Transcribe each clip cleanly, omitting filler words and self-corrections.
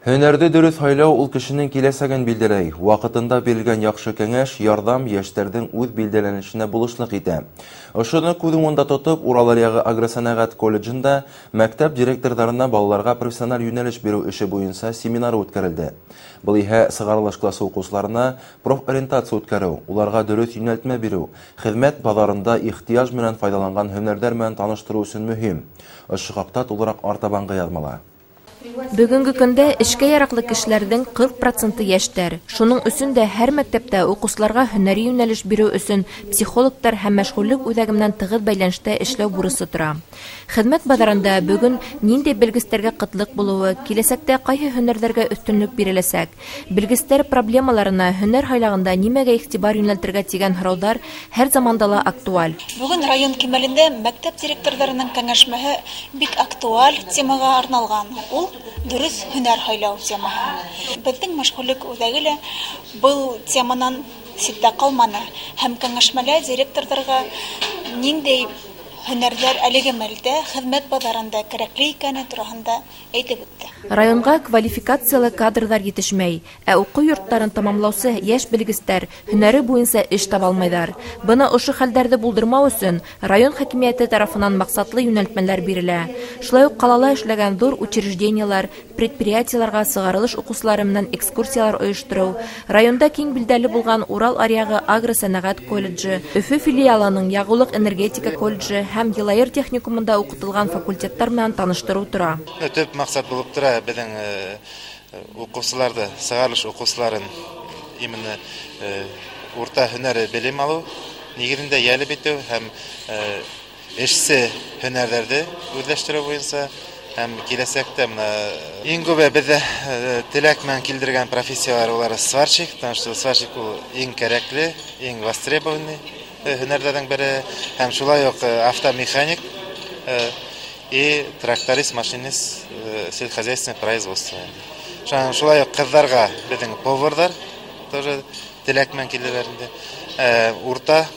Һөнәрде дөрес һайлау ул кешенең киләсәген билдәләй. Вакытында бирелгән яхшы кәңәш, ярдәм яшьләрнең үз билдәләнешенә булышлык итә. Ошоны күз уңында тотып, Урал аръягы агросәнәгать колледжында мәктәп директорларына балаларга профессиональ юнәлеш бирү эше буенча семинар үткәрелде. Был иһә сыгарылыш классы укучыларына профориентация үткәрү, уларга дөрес юнәлтмә бирү, хезмәт базарында ихтыяж менән файдаланган һөнәрләр белән таныштыру өчен мөһим. Ошо хакта тулырак артабанга язмала. Бүгенге көндә эшкә яраклы кешеләрнең 40% яшьтәр. Шуның өчен дә һәр мәктәптә укучыларга һөнәри юнәлеш бирү өчен психологтар һәм мәшгульлек үҙәге менән тыгыз бәйләнештә эшләү бурысы тора. Хезмәт базарында бүген нинди белгечләргә кытлык булуы, киләсәктә кайсы һөнәрләргә өстөнлек биреләсәк, белгечләр проблемаларына һөнәр хайлагында нимәгә игътибар юнәлтергә дигән һораулар һәр заманда ла актуаль. Бүген район кимәлендә мәктәп директорларының кәңәшмәһе бик актуаль темага арналган. Ул дөрес һөнәр һайлау темаһы. Безнең мәшгульлек үҙәге лә был теманан ситтә калманы һәм кәңәшмәлә директорларга ниндәй һөнәрләр әлеге мәлдә хезмәт базарында кирәкле икәне турында әйтеп үтте. Районга квалификациялы кадрдар етешмәй, ә уку йорттарын тамамлаусы яшь белгечләр һөнәре буенча эш таба алмайдар. Буны ошо хәлдәрне булдырмау өчен район хакимияте тарафынан максатлы юнәлтмәләр бирелә. Шулай ук калала эшләгән зур учреждениялар, предприятиеларга сыгарылыш укучылары менән экскурсиялар оештыру, районда киң билдәле булган Урал аръягы агросәнәгать колледжы, Өфө филиалының Ягулык энергетика колледжы һәм Елайыр техникумында укытылган факультеттар менән таныштыру тора. Төп максат булып тора безнең укучыларда сыгарылыш укучыларын именно урта һөнәри белем алу, нигезендә ялеп итү һәм эшсе һөнәрләрне үзләштерү буенча һәм киләсәктә иң күбе бездә теләк менән килдергән профессиялар улар сварщик, потому что сварщик ул иң кирәкле, иң востребованный һөнәрләрнең бере һәм шулай ук автомеханик и тракторист, машинист, сельскохозяйственное производство. Шулай ук кызларга безнең поварлар тоже теләк менән килделәр. Урта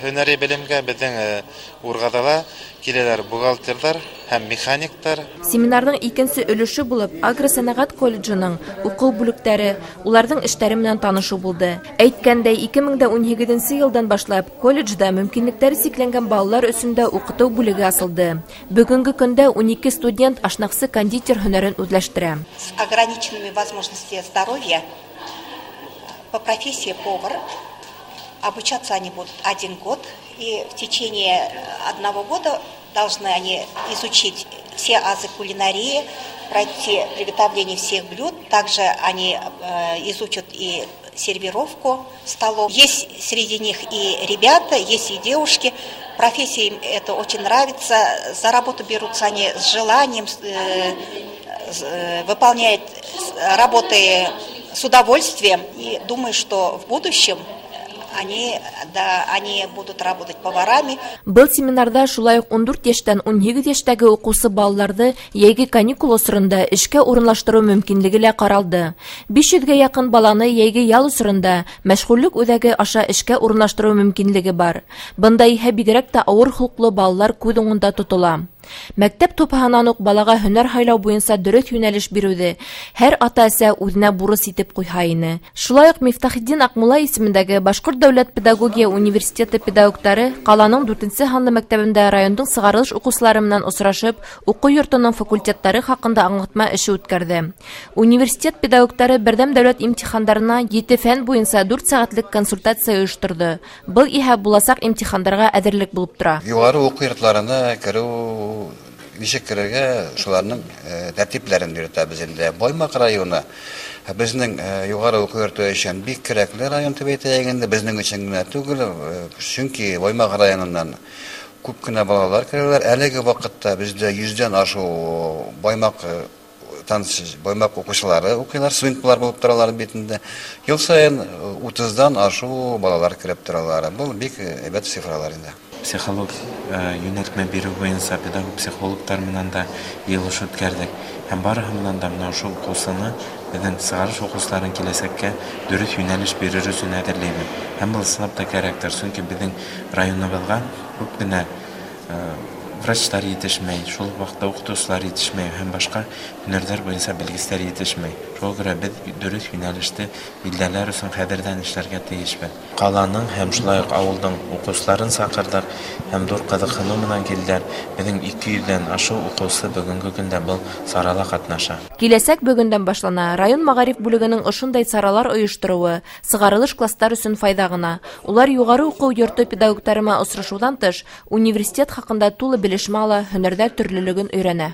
һөнәри белемгә безнең Ургадала киләләр бухгалтерлар һәм механиктар. Семинарның икенче өлеше булып агросәнәгать колледжының уку бүлектәре, уларның эшләре белән танышу булды. Әйткәндәй, 2018 елдан башлап колледжда мөмкинлекләре сикләнгән балалар өчен дә укыту бүлеге асылды. Бүгенге көндә 12 студент ашнаксы кондитер һөнәрен үзләштерә. С ограниченными возможностями здоровья по профессии повар обучаться они будут 1 год, и в течение 1 года должны они изучить все азы кулинарии, пройти приготовление всех блюд. Также они изучат и сервировку столов. Есть среди них и ребята, есть и девушки. Профессия им это очень нравится. За работу берутся они с желанием, выполняют работы с удовольствием. И думаю, что в будущем они будут работать поварами. Был семинарда шулай ук 14 яшьтән 18 яшьтәге укучы балаларны яйги каникул осырында эшкә урынлаштыру мөмкинлеге лә каралды. 500гә якын баланы яйги ял осырында мәшгульлек үҙәге аша эшкә урынлаштыру мөмкинлеге бар. Бында иһә бигрәк тә авыр хокуклы балалар күҙ уңында тотыла. Мәктәп тупһаһынан ук балага һөнәр һайлау буенча дөрес юнәлеш бирүде һәр ата-әсә үзенә бурыс итеп куйһа ине. Шулай ук Мифтахетдин Акмулла исемендәге Башкорт дәүләт педагогия университеты педагогтары каланың 4-нче ханлы мәктәбендә райондың сыгарылыш укучылары менән очрашып, уку йортының факультеттары хакында аңлатма эше үткәрде. Университет педагогтары бердәм дәүләт имтиханнарына 7 фән буенча 4 сәгатьлек консультация оештырды. Был иһә буласак имтиханнарга әзерлек булып тора. Югары уку йортларына керү ничек керергә шуларның тәртипләрен өйрәтәбез инде. Баймак районы безнең югары уку йорты өчен бик кирәкле район дип әйтәйек. Безнең өчен генә түгел, чөнки Баймак районыннан күп кенә балалар керәләр. Әлеге вакытта бездә 100дән ашу Баймак укучылары укыйлар, студентлар булып торалар битендә. Ел сайын 30дан ашу балалар кереп торалар. Бу бик әйбәт цифралар инде. Психолог юнәлтмә бирү буенча педагог психологтар менән дә йылыш үткәрдек. Һәм барыһы менән дә менә шул курсны безнең сыгарыш укучыларын киләсәккә дөрес юнәлеш бирер өчен әзерләйбез. Һәм был сынап та кирәктер, чөнки безнең районыбызга күп кенә врачтар етешмей, шул вакытта укытучылар етешмей, һәм башка һөнәрләр буенча белгечләр етешмей. Шуңа күрә без дөрес юнәлештә билдәләр өчен хәдердән эшләргә тиешбез. Каланың һәм шулай ук авылның укучыларын сакырдык, һәм зур кызыксыну менән килделәр. Безнең 200дән ашу укучысы бүгенге көндә бу сарала катнаша. Киләсәк бөгөндән башлана. Район мәгариф бүлегенең ошондай саралар оештыруы сыгарылыш класстар өчен файда гына. Улар югары уку йорты педагогтарына очрашудан тыш, университет хакында тулы белешмә ала, һөнәрдә төрлелеген өйрәнә.